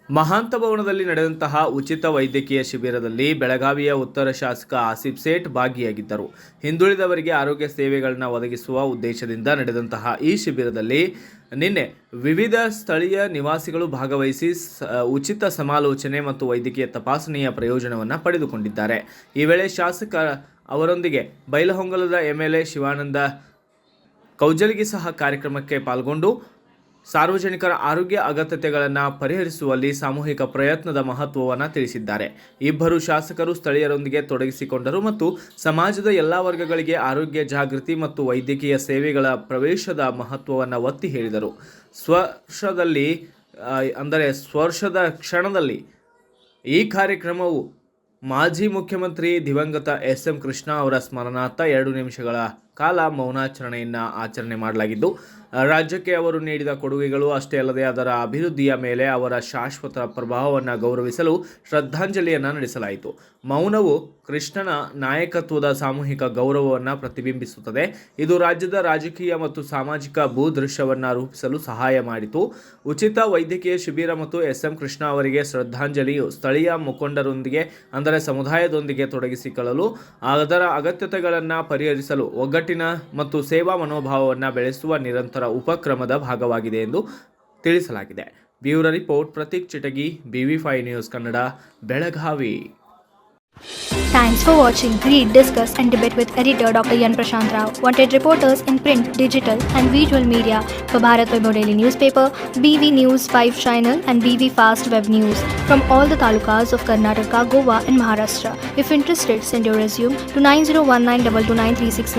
ಮಹಾಂತ ಭವನದಲ್ಲಿ ನಡೆದಂತಹ ಉಚಿತ ವೈದ್ಯಕೀಯ ಶಿಬಿರದಲ್ಲಿ ಬೆಳಗಾವಿಯ ಉತ್ತರ ಶಾಸಕ ಆಸಿಫ್ ಸೇಠ್ ಭಾಗಿಯಾಗಿದ್ದರು. ಹಿಂದುಳಿದವರಿಗೆ ಆರೋಗ್ಯ ಸೇವೆಗಳನ್ನು ಒದಗಿಸುವ ಉದ್ದೇಶದಿಂದ ನಡೆದಂತಹ ಈ ಶಿಬಿರದಲ್ಲಿ ನಿನ್ನೆ ವಿವಿಧ ಸ್ಥಳೀಯ ನಿವಾಸಿಗಳು ಭಾಗವಹಿಸಿ ಉಚಿತ ಸಮಾಲೋಚನೆ ಮತ್ತು ವೈದ್ಯಕೀಯ ತಪಾಸಣೆಯ ಪ್ರಯೋಜನವನ್ನು ಪಡೆದುಕೊಂಡಿದ್ದಾರೆ. ಈ ವೇಳೆ ಶಾಸಕ ಅವರೊಂದಿಗೆ ಬೈಲಹೊಂಗಲದ ಎಂಎಲ್ಎ ಶಿವಾನಂದ ಕೌಜಲಗಿ ಸಹ ಕಾರ್ಯಕ್ರಮಕ್ಕೆ ಪಾಲ್ಗೊಂಡು ಸಾರ್ವಜನಿಕರ ಆರೋಗ್ಯ ಅಗತ್ಯತೆಗಳನ್ನು ಪರಿಹರಿಸುವಲ್ಲಿ ಸಾಮೂಹಿಕ ಪ್ರಯತ್ನದ ಮಹತ್ವವನ್ನು ತಿಳಿಸಿದ್ದಾರೆ. ಇಬ್ಬರು ಶಾಸಕರು ಸ್ಥಳೀಯರೊಂದಿಗೆ ತೊಡಗಿಸಿಕೊಂಡರು ಮತ್ತು ಸಮಾಜದ ಎಲ್ಲ ವರ್ಗಗಳಿಗೆ ಆರೋಗ್ಯ ಜಾಗೃತಿ ಮತ್ತು ವೈದ್ಯಕೀಯ ಸೇವೆಗಳ ಪ್ರವೇಶದ ಮಹತ್ವವನ್ನು ಒತ್ತಿ ಹೇಳಿದರು. ಸ್ಪರ್ಶದ ಕ್ಷಣದಲ್ಲಿ ಈ ಕಾರ್ಯಕ್ರಮವು ಮಾಜಿ ಮುಖ್ಯಮಂತ್ರಿ ದಿವಂಗತ ಎಸ್.ಎಂ. ಕೃಷ್ಣ ಅವರ ಸ್ಮರಣಾರ್ಥ 2 ನಿಮಿಷಗಳ ಕಾಲ ಮೌನಾಚರಣೆಯನ್ನು ಆಚರಣೆ ಮಾಡಲಾಗಿದ್ದು, ರಾಜ್ಯಕ್ಕೆ ಅವರು ನೀಡಿದ ಕೊಡುಗೆಗಳು ಅಷ್ಟೇ ಅಲ್ಲದೆ ಅದರ ಅಭಿವೃದ್ಧಿಯ ಮೇಲೆ ಅವರ ಶಾಶ್ವತ ಪ್ರಭಾವವನ್ನು ಗೌರವಿಸಲು ಶ್ರದ್ಧಾಂಜಲಿಯನ್ನು ನಡೆಸಲಾಯಿತು. ಮೌನವು ಕೃಷ್ಣನ ನಾಯಕತ್ವದ ಸಾಮೂಹಿಕ ಗೌರವವನ್ನು ಪ್ರತಿಬಿಂಬಿಸುತ್ತದೆ. ಇದು ರಾಜ್ಯದ ರಾಜಕೀಯ ಮತ್ತು ಸಾಮಾಜಿಕ ಭೂದೃಶ್ಯವನ್ನು ರೂಪಿಸಲು ಸಹಾಯ ಮಾಡಿತು. ಉಚಿತ ವೈದ್ಯಕೀಯ ಶಿಬಿರ ಮತ್ತು ಎಸ್.ಎಂ. ಕೃಷ್ಣ ಅವರಿಗೆ ಶ್ರದ್ಧಾಂಜಲಿಯು ಸ್ಥಳೀಯ ಮುಖಂಡರೊಂದಿಗೆ ಅಂದರೆ ಸಮುದಾಯದೊಂದಿಗೆ ತೊಡಗಿಸಿಕೊಳ್ಳಲು, ಅದರ ಅಗತ್ಯತೆಗಳನ್ನು ಪರಿಹರಿಸಲು ಒಗ್ಗಟ್ಟಿನ ಮತ್ತು ಸೇವಾ ಮನೋಭಾವವನ್ನು ಬೆಳೆಸುವ ನಿರಂತರ ಉಪಕ್ರಮದ ಭಾಗವಾಗಿದೆ ಎಂದು ತಿಳಿಸಲಾಗಿದೆ. Bureau report Prateek Chitagi, BV5 news Kannada, Belagavi. Thanks for watching. Read, discuss and debate with editor Dr. Yan Prashant Rao. Wanted reporters in print, digital and visual media for Bharat Vaibhav Daily Newspaper, BV News 5 Channel and BV Fast Web News from all the talukas of Karnataka, Goa and Maharashtra. If interested, send your resume to 9019229369.